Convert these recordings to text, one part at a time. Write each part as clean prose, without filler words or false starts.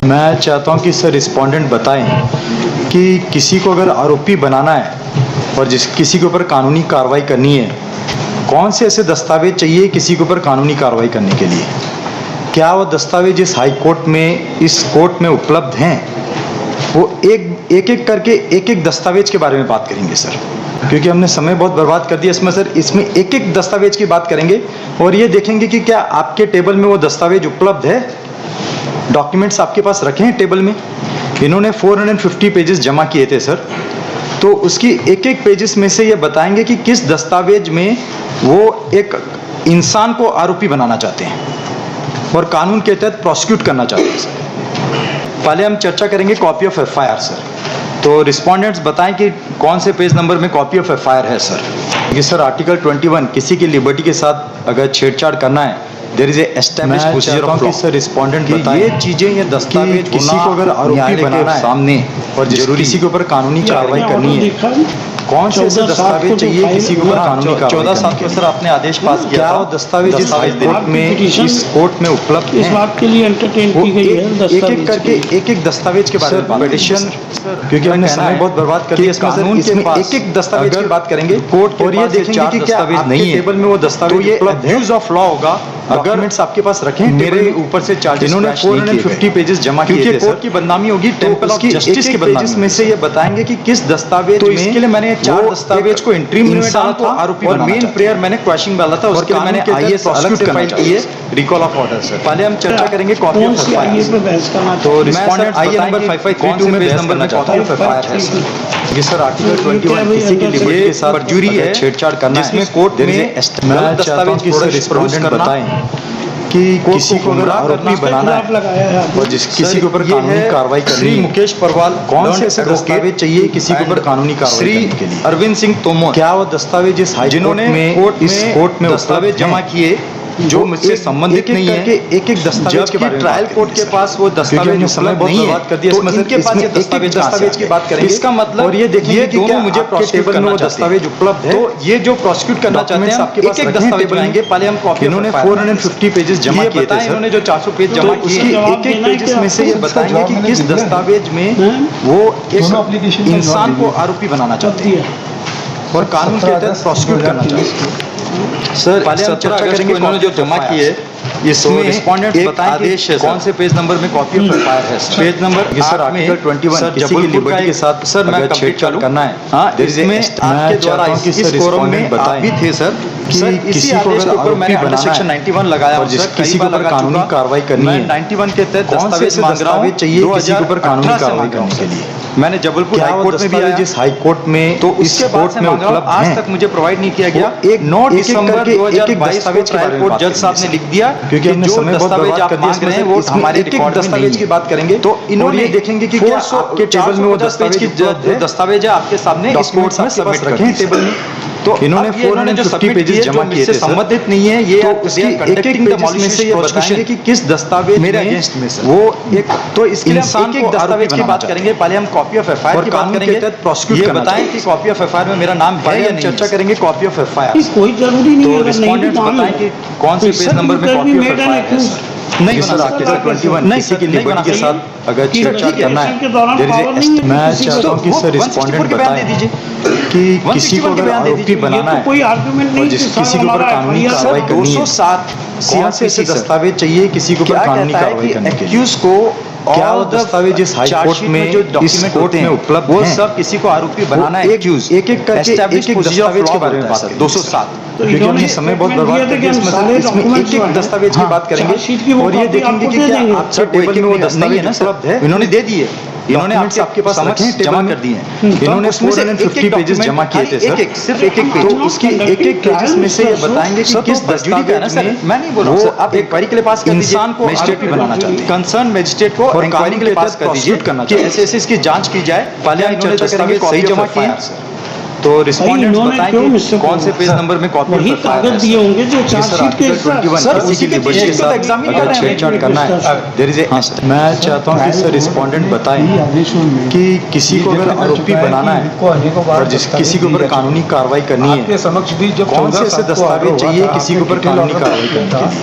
मैं चाहता हूं कि सर रिस्पोंडेंट बताएं कि किसी को अगर आरोपी बनाना है और किसी के ऊपर कानूनी कार्रवाई करनी है, कौन से ऐसे दस्तावेज चाहिए किसी के ऊपर कानूनी कार्रवाई करने के लिए। क्या वो दस्तावेज इस हाई कोर्ट में, इस कोर्ट में उपलब्ध हैं? वो एक एक करके एक एक दस्तावेज के बारे में बात करेंगे सर, क्योंकि हमने समय बहुत बर्बाद कर दिया इसमें सर। इसमें एक एक दस्तावेज की बात करेंगे और ये देखेंगे कि क्या आपके टेबल में वो दस्तावेज उपलब्ध है, डॉक्यूमेंट्स आपके पास रखे हैं टेबल में। इन्होंने 450 पेजेस जमा किए थे सर, तो उसकी एक एक पेजेस में से ये बताएंगे कि किस दस्तावेज में वो एक इंसान को आरोपी बनाना चाहते हैं और कानून के तहत प्रोसिक्यूट करना चाहते हैं सर। पहले हम चर्चा करेंगे कॉपी ऑफ एफआईआर सर। तो रिस्पोंडेंट्स बताएं कि कौन से पेज नंबर में कॉपी ऑफ एफआईआर है सर। ये सर आर्टिकल 21, किसी की लिबर्टी के साथ अगर छेड़छाड़ करना है, there is a established procedure of law. Sir respondent बताएं ये चीजें, ये दस्तावेज किसी को अगर आरोपी बनाना है सामने और किसी के ऊपर कानूनी कार्रवाई करनी है, कौन से ऐसे दस्तावेज चाहिए किसी के ऊपर कानूनी कार्रवाई। 14/7 को सर आपने आदेश पास किया था। दस्तावेज इस हाई कोर्ट में, इस कोर्ट में उपलब्ध हैं। इस बात के लिए एंटरटेन की गई है एक एक करके एक एक दस्तावेज के बारे में पिटीशन, क्योंकि हमने समय बहुत बर्बाद कर दिया इसमें सर। इसमें एक एक दस्तावेज की बात करेंगे कोर्ट और ये देखेंगे कि क्या आपके टेबल में वो दस्तावेज उपलब्ध है। यूज ऑफ लॉ होगा अगर आप के पास रखें। मेरे ऊपर से चार्जेस इन्होंने 450 पेजेस जमा किए थे, कोर्ट की बदनामी होगी, टेंपल ऑफ जस्टिस की बदनामी में से ये बताएंगे कि किस दस्तावेज में। इसके लिए मैंने 4 दस्तावेज को इंट्रीम में डाला था आरोपी और मेन प्रेयर मैंने क्वेश्चन डाला था, उसके लिए मैंने आईएएस अलग से फाइल की है रिकॉल ऑफ ऑर्डर सर। पहले हम चर्चा करेंगे कॉपी ऑफ एफआईआर। तो रिस्पोंडेंट आईए नंबर 5532 में पेज नंबर में कॉपी ऑफ एफआईआर है सर। ये सर आर्टिकल 21 किसी की लिबर्टी के साथ परजुरी है, छेड़छाड़ करना, जिसमें कोर्ट में दस्तावेज की सर रिस्पोंडेंट बताएं कि किसी को अगर आरोपी बनाना है और किसी के ऊपर कानूनी कार्रवाई करनी है। मुकेश परवाल, कौन से ऐसे दस्तावेज चाहिए किसी के ऊपर कानूनी कार्रवाई करने के लिए। अरविंद सिंह तोमर, क्या वो दस्तावेज इस हाई कोर्ट में, इस कोर्ट में दस्तावेज जमा किए जो मुझसे संबंधित नहीं है। एक एक दस्तावेज के बारे में ट्रायल कोर्ट के पास वो दस्तावेज उपलब्ध नहीं है, कर दिया इसमें इनके पास ये दस्तावेज की बात करेंगे। इसका मतलब और ये देखिए कि क्या मुझे टेबल में वो दस्तावेज उपलब्ध है, तो ये जो प्रोसिक्यूट करना चाहते हैं आपके पास एक दस्तावेज बनाएंगे। पहले हम कॉपी, इन्होंने 450 पेजेस जमा किए थे, इन्होंने जो 400 पेज जमा किए, एक एक पेजेस में से ये बताएंगे कि किस दस्तावेज में वो एक इंसान को आरोपी बनाना चाहते हैं और कानून के तहत प्रोसिक्यूट करना चाहते हैं सर। पहले हम चर्चा करेंगे इन्होंने जो जमा किए, इसमें रिस्पोंडेंट बताएं आदेश है कौन से पेज नंबर में कॉपी ऑफ एफआईआर है सर। पेज नंबर ये सर आर्टिकल 21 किसी की लिबर्टी के साथ सर मैं छेड़छाड़ करना है। हां, इसमें आपके द्वारा इस फोरम में आप भी थे सर कि किसी को अगर आरोपी बनाना है, सेक्शन 91 लगाया और किसी के ऊपर कानूनी कार्रवाई करनी है, 91 के तहत दस्तावेज मांग रहा हूं चाहिए किसी के ऊपर कानूनी कार्रवाई करने के लिए। मैंने जबलपुर हाई कोर्ट में भी आया, जिस हाई कोर्ट में, तो इसके कोर्ट में उपलब्ध आज तक मुझे प्रोवाइड नहीं किया गया। एक 9 दिसंबर 2022 दस्तावेज के बारे में जज साहब ने लिख दिया, क्योंकि हमने समय बहुत बर्बाद कर दिया इसमें। वो हमारे एक दस्तावेज की बात करेंगे, तो इन्होंने देखेंगे कि क्या आपके टेबल में वो दस्तावेज है आपके सामने, इस कोर्ट में सबमिट रखें टेबल में। तो इन्होंने 450 पेजेस जमा किए थे, संबंधित नहीं है ये, तो उसकी एक एक पेज में से ये बताएंगे कि किस दस्तावेज मेरे अगेंस्ट में सर वो एक, तो इसके लिए हम एक दस्तावेज की बात करेंगे। पहले हम कॉपी ऑफ एफआईआर की बात करेंगे, प्रोसिक्यूट ये बताएं कि कॉपी ऑफ एफआईआर में मेरा नाम है या नहीं। चर्चा करेंगे कॉपी ऑफ एफआईआर, कोई जरूरी नहीं है। रिस्पोंडेंट बताएं कि कौन से पेज नंबर में कॉपी ऑफ एफआईआर है सर। नहीं सर, आर्टिकल 21 किसी की लिबर्टी के साथ अगर छेड़छाड़ करना है, मैं चाहता हूं कि सर रिस्पोंडेंट बताएं कि किसी को अगर आरोपी बनाना है, कोई आर्गुमेंट नहीं, किसी के ऊपर कानूनी कार्रवाई करनी है, 207 कौन से ऐसे दस्तावेज चाहिए किसी के ऊपर कानूनी कार्रवाई करने के लिए। क्या वो दस्तावेज इस हाई कोर्ट में, जो डॉक्यूमेंट कोर्ट में उपलब्ध वो सब किसी को आरोपी बनाना है, एक एक करके एक दस्तावेज के बारे में बात करें। 207 क्योंकि हमने समय बहुत बर्बाद कर दिया इसमें एक एक दस्तावेज की बात करेंगे और ये देखेंगे कि क्या आपके टेबल में वो दस्तावेज उपलब्ध है। इन्होंने दे दिए, इन्होंने आपके पास जमा कर दिए हैं। इन्होंने 450 पेजेस जमा किए थे सर, सिर्फ एक एक पेज, तो उसकी एक एक पेजेस में से ये बताएंगे कि किस दस्तावेज में, मैं नहीं बोल रहा हूं, आप इंक्वायरी के लिए पास कर दीजिए, इंसान को मजिस्ट्रेट बनाना चाहते हैं, कंसर्न मजिस्ट्रेट को इंक्वायरी के लिए पास कर दीजिए कि ऐसे ऐसे इसकी जांच की जाए। पहले इन्होंने दस्तावेज सही जमा किए, तो रिस्पोंडेंट्स बताएं कि कौन से पेज नंबर में कॉपी ऑफ एफआईआर कागज दिए होंगे जो चार्जशीट के सर उसी के लिबर्टी के साथ अगर छेड़छाड़ करना है, देयर इज ए। मैं चाहता हूं कि सर रिस्पोंडेंट बताएं कि किसी को अगर आरोपी बनाना है और किसी के ऊपर कानूनी कार्रवाई करनी है, कौन से ऐसे दस्तावेज चाहिए किसी के ऊपर कानूनी कार्रवाई करने के लिए।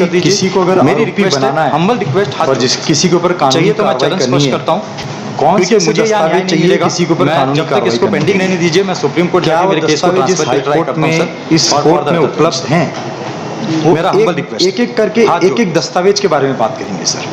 कि कर दीजिए। किसी को अगर मेरी आरोपी रिक्वेस्ट बनाना है, हम्बल रिक्वेस्ट और जिस किसी के ऊपर कानूनी चाहिए तो मैं कार्रवाई चरण करनी स्पष्ट है, करता हूँ कौन क्योंकि से मुझे यहाँ न्याय दस्तावेज नहीं चाहिए मिलेगा। किसी के ऊपर मैं कानूनी जब तक कार्रवाई इसको करनी पेंडिंग है? नहीं दीजिए मैं सुप्रीम कोर्ट क्या जाके वो मेरे केस को दस्तावेज इस ट्रांसफर हाई ट्राई कोर्ट करता हूँ में सर इस और कोर्ट में further उपलब्ध हैं? वो मेरा humble request एक एक करके हाथ एक एक दस्तावेज के बारे में बात करेंगे सर।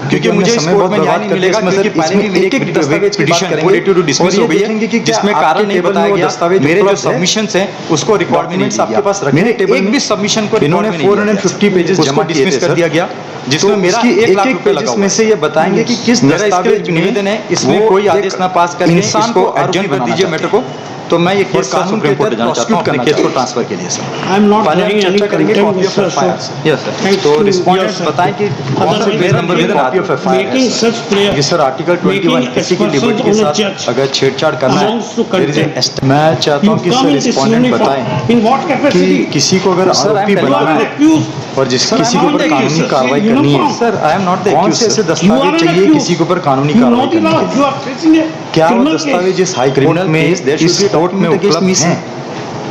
क्योंकि मुझे इस कोर्ट में न्याय नहीं मिलेगा, क्योंकि पहले भी मेरी एक दस्तावेज पिटीशन 482 डिसमिस हो गई है, जिसमें कारण नहीं बताया गया। मेरे जो सबमिशंस हैं उसको रिकॉर्ड में नहीं आपके दिया। पास रखे मेरे टेबल एक में भी सबमिशन को इन्होंने 450 पेजेस जमा किए डिसमिस थे, कर दिया गया, जिसमें मेरा उसकी 1 लाख एक रुपए लगा पेजेस हुआ में है। से ये बताएंगे कि किस मेरा इसके दस्तावेज लिए निवेदन है, इसमें वो कोई एक आदेश ना पास करके इंसान इसको को एडजर्न कर आरोपी दीजिए बनाना मैटर को, तो मैं ये केस का कानून सुप्रीम के कोर्ट तहत जाना चाहता हूँ अपने prosecute केस को करना ट्रांसफर के लिए सर। I am not पहले हम having any चर्चा करेंगे contempt, copy of sir, FIR so से। Yes sir. thanks तो to रिस्पोंडेंट्स your sir. बताएं कि कौन से Otherwise, पेज नंबर में making- copy of FIR making such prayer, है सर आर्टिकल 21 making किसी की aspersions लिबर्टी के on a साथ judge अगर छेड़छाड़ करना है amounts to there is a contempt. est- मैं चाहता हूँ You कि come sir in this respondent uniform. बताएं In what कि capacity? किसी को अगर Sir, I am आरोपी telling you, You banana are an है accused. और जिस Sir, किसी I के am ऊपर not कानूनी accused, sir. कार्रवाई You करनी है know, sir I am not the कौन से ऐसे You are दस्तावेज an चाहिए accused. किसी के ऊपर कानूनी You know कार्रवाई the करने law. के लिए? You are facing a क्या वो criminal दस्तावेज case. इस हाई कोर्ट Criminal में case, there should इस be a कोर्ट में document against उपलब्ध me, हैं?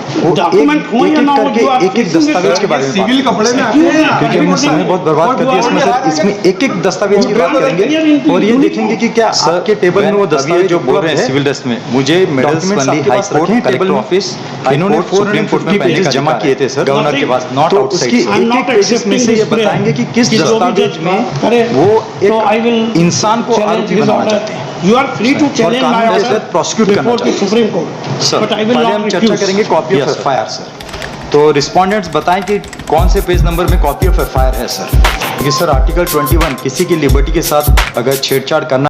वो Document हो या एक ना हो, करके you are एक facing दस्तावेज a के बारे में बात सिविल करेंगे। कपड़े में You आते हैं are- क्योंकि हमने समय बहुत बर्बाद कर दिया इसमें सर, इसमें एक एक दस्तावेज की बात करेंगे और ये देखेंगे कि क्या आपके टेबल में वो दस्तावेज जो बोल रहे हैं उपलब्ध है? सिविल ड्रेस में, मुझे मेडल्स डॉक्यूमेंट्स संबंधी आपके हाई पास कोर्ट रखे हैं टेबल कलेक्टर में? ऑफिस इन्होंने सुप्रीम कोर्ट में 450 पहले पेजेस का जमा अधिकार किए है। थे सर गवर्नर के पास, नॉट तो आउटसाइड। उसकी I'm एक not एक पेजेस में accepting से ये this prayer. बताएंगे कि किस कि जो भी दस्तावेज जज में करे, वो तो I will एक इंसान को challenge आरोपी his बनाना order. चाहते हैं You are free to challenge कानून my के order तहत prosecute करना before the चाहते हैं। Supreme Court. Sir But I will पहले not हम चर्चा refuse. करेंगे copy of Yes, sir. FIR sir. तो रिस्पोंडेंट्स बताएं कि कौन से पेज नंबर में कॉपी ऑफ एफआईआर है सर? क्योंकि सर आर्टिकल 21 किसी की लिबर्टी के साथ अगर छेड़छाड़ करना